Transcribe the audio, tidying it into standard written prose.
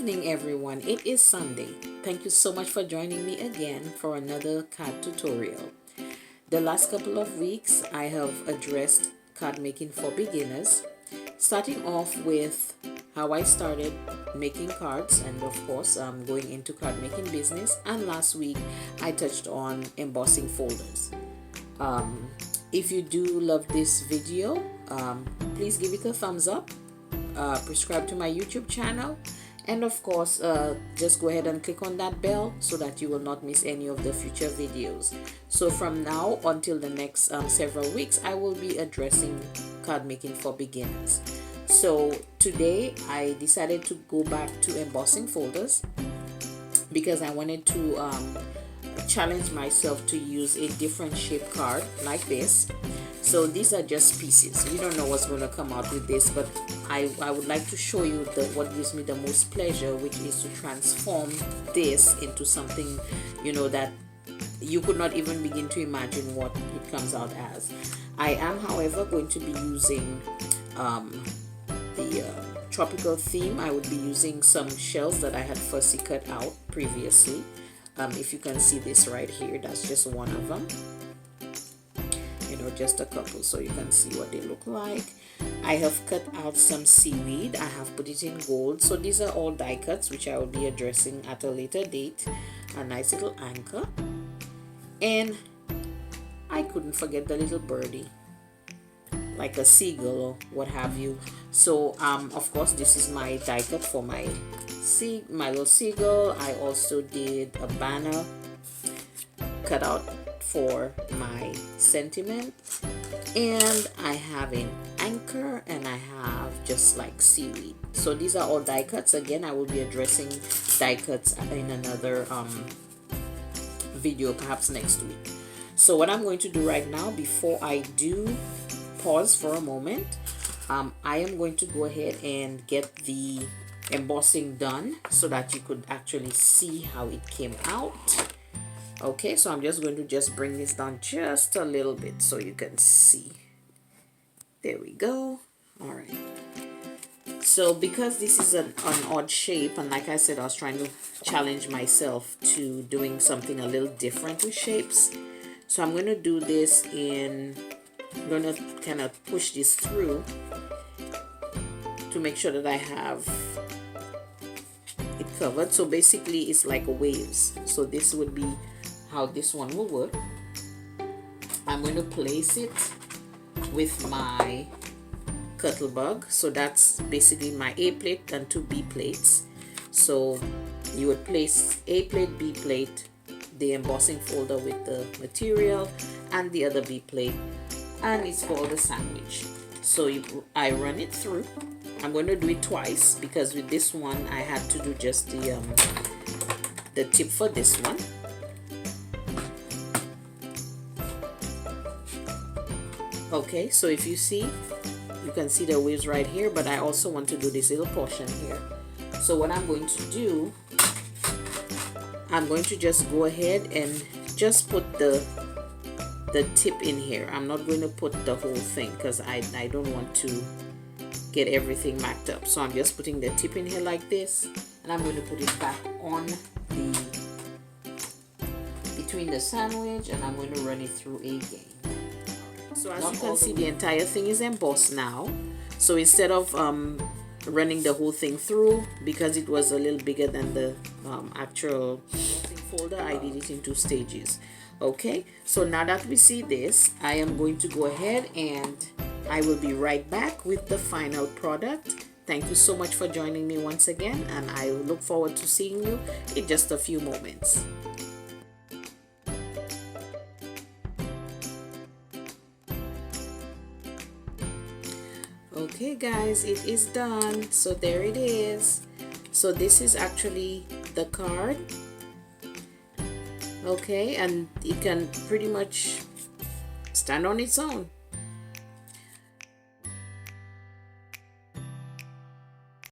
evening, everyone. It is Sunday. Thank you so much for joining me again for another card tutorial. The last couple of weeks I have addressed card making for beginners, starting off with how I started making cards and of course going into card making business, and last week I touched on embossing folders. If you do love this video, please give it a thumbs up, subscribe to my YouTube channel, and of course just go ahead and click on that bell so that you will not miss any of the future videos. So from now until the next several weeks, I will be addressing card making for beginners. So today I decided to go back to embossing folders because I wanted to challenge myself to use a different shape card like this. So these are just pieces. We don't know what's going to come out with this, but I would like to show you what gives me the most pleasure, which is to transform this into something, you know, that you could not even begin to imagine what it comes out as. I am, however, going to be using the tropical theme. I would be using some shells that I had fussy cut out previously. If you can see this right here, that's just one of them. Just a couple so you can see what they look like. I have cut out some seaweed. I have put it in gold. So these are all die cuts which I will be addressing at a later date. A nice little anchor, and I couldn't forget the little birdie, like a seagull or what have you. So of course this is my die cut for my little seagull. I also did a banner cut out for my sentiment, and I have an anchor, and I have just like seaweed. So these are all die cuts. Again, I will be addressing die cuts in another video, perhaps next week. So what I'm going to do right now, before I do pause for a moment, I am going to go ahead and get the embossing done so that you could actually see how it came out. Okay, so I'm just going to bring this down just a little bit so you can see. There we go. All right. So because this is an odd shape, and like I said, I was trying to challenge myself to doing something a little different with shapes. So I'm going to do this I'm going to kind of push this through to make sure that I have it covered. So basically it's like waves. So this would be how this one will work. I'm going to place it with my Cuttlebug. So that's basically my A plate and two B plates. So you would place A plate, B plate, the embossing folder with the material, and the other B plate, and it's called a sandwich. So I run it through. I'm going to do it twice because with this one I had to do just the tip for this one. Okay, so if you see, you can see the waves right here, but I also want to do this little portion here. So what I'm going to do, I'm going to just go ahead and just put the tip in here. I'm not going to put the whole thing because I don't want to get everything macked up. So I'm just putting the tip in here like this, and I'm going to put it back on between the sandwich, and I'm going to run it through again. So as you can see, the entire thing is embossed now. So instead of running the whole thing through, because it was a little bigger than the actual folder, I did it in 2 stages. Okay, so now that we see this, I am going to go ahead and I will be right back with the final product. Thank you so much for joining me once again, and I look forward to seeing you in just a few moments. Okay guys, it is done. So there it is. So this is actually the card. Okay, and it can pretty much stand on its own.